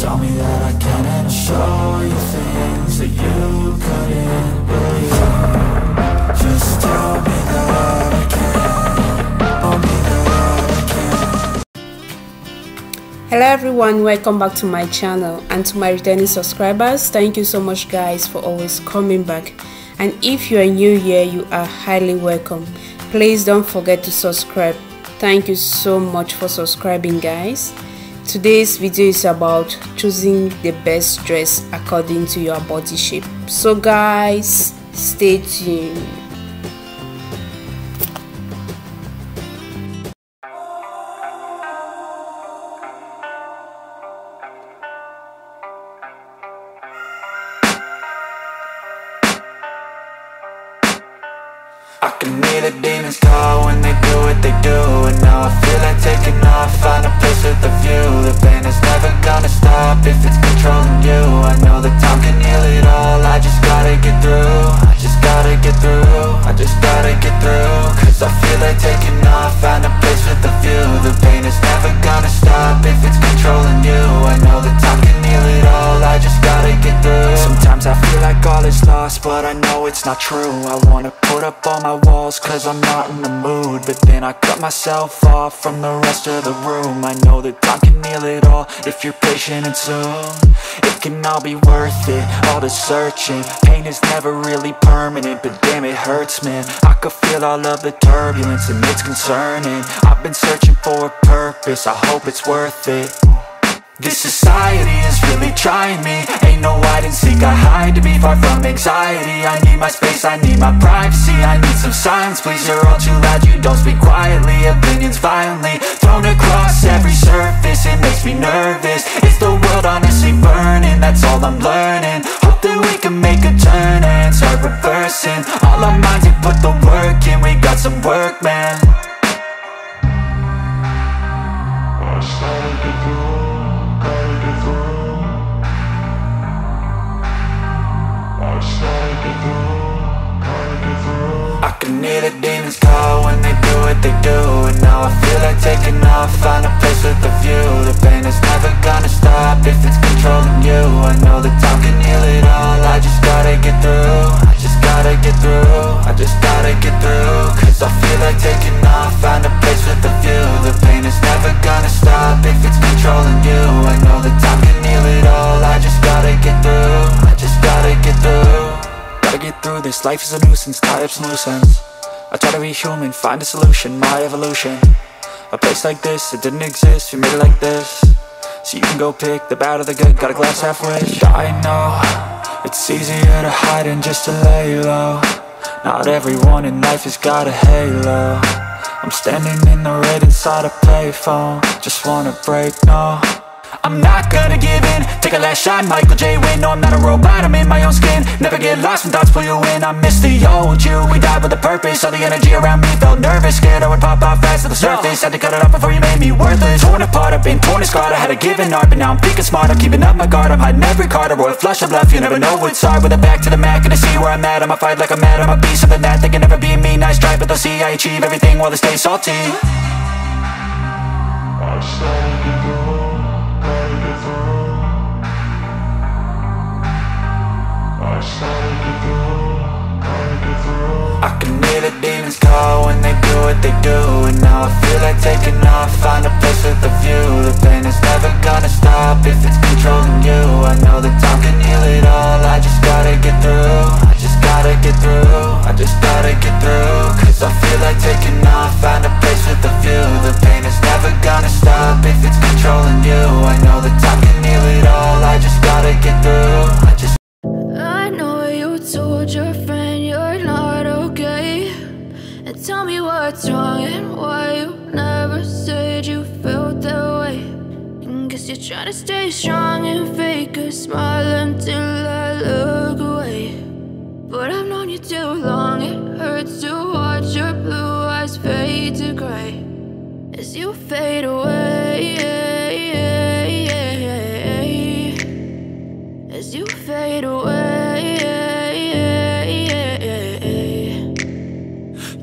Tell me that I can and I'll show you things that you couldn't believe. Just tell me that I can. Tell me that I can. Hello everyone, welcome back to my channel, and to my returning subscribers, thank you so much guys for always coming back. And if you are new here, you are highly welcome. Please don't forget to subscribe. Thank you so much for subscribing guys. Today's video is about choosing the best dress according to your body shape. So guys, stay tuned. I can hear the demons call when they do what they do. And now I feel like taking off, find a place with a view. The pain is never gonna stop if it's controlling you. I know that time can heal it all, I just gotta get through. I just gotta get through, I just gotta get through. Cause I feel like taking off, find a place with a view. The pain is never gonna stop if it's controlling you. I know that time can heal it all, I just gotta get through. Sometimes I feel like all is lost, but I know it's not true. I wanna put up all my walls cause I'm not in the mood, but then I cut myself off from the rest of the room. I know that time can heal it all if you're patient, and soon it can all be worth it, all the searching. Pain is never really permanent, but damn it hurts man. I could feel all of the turbulence and it's concerning. I've been searching for a purpose, I hope it's worth it. This society is really trying me. Ain't no hide and seek, I hide to be far from anxiety. I need my space, I need my privacy. I need some silence, please, you're all too loud. You don't speak quietly, opinions violently thrown across every surface. It makes me nervous, is the world honestly burning? That's all I'm learning. Hope that we can make a turn and start reversing all our minds and put the work in. We got some work, man. I can hear the demons call when they do what they do. And now I feel like taking off, find a place with a view. The pain is never gonna stop if it's controlling you. I know that time can heal it all, I just gotta get through. I just gotta get through, I just gotta get through. Cause I feel like taking off, find a place with a view. The pain is never gonna stop if it's controlling you. I know that time can heal it all, I just gotta get through. I just gotta get through. Gotta get through this, life is a nuisance, tie up some loose ends. I try to be human, find a solution, my evolution. A place like this, it didn't exist, we made it like this. So you can go pick the bad or the good, got a glass half wish. I know, it's easier to hide than just to lay low. Not everyone in life has got a halo. I'm standing in the red inside a payphone, just wanna break, no. I'm not gonna give in, take a last shot, Michael J. Win. No, I'm not a robot, I'm in my own skin. Never get lost when thoughts pull you in. I miss the old you, we died with a purpose. All the energy around me felt nervous, scared I would pop out fast to the surface. Had to cut it off before you made me worthless. Torn apart, I've been torn and scarred. I had a given art, but now I'm thinking smart. I'm keeping up my guard, I'm hiding every card. A royal flush of bluff, you never know what's hard. With a back to the mat, gonna see where I'm at. I'ma fight like I'm mad, I'ma be something that they can never be me. Nice try, but they'll see I achieve everything while they stay salty. I can hear the demons call when they do what they do. And now I feel like taking off, find a place with a view. The pain is never gonna stop if it's controlling you. I know that time can heal it all, I just gotta get through. I just gotta get through, I just gotta get through. Cause I feel like taking off, find a place with a view. The pain is never gonna stop if it's controlling you. I know that time can heal it all, I just gotta get through. I know you told your friend you're not okay, and tell me what's wrong and why you never said you felt that way. And guess you're trying to stay strong and fake a smile until I look away. But I've known you too long, it hurts to watch your blue eyes fade to gray as you fade away, as you fade away.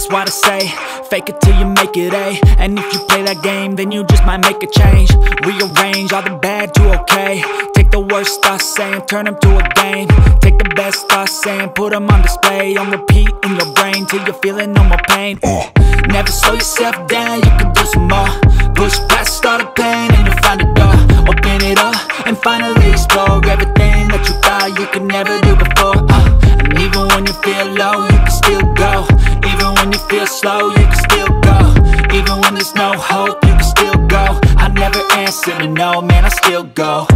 That's why they say, fake it till you make it A. And if you play that game, then you just might make a change. Rearrange all the bad to okay. Take the worst thoughts saying, turn them to a game. Take the best thoughts saying, put them on display. On repeat in your brain till you're feeling no more pain. Never slow yourself down, you can do some more. Push past all the pain and you'll find a door. Open it up and finally explore everything that you thought you could never do before. And even when you feel low, you can still go. Even when you feel slow, you can still go. Even when there's no hope, you can still go. I never answer to no, man, I still go.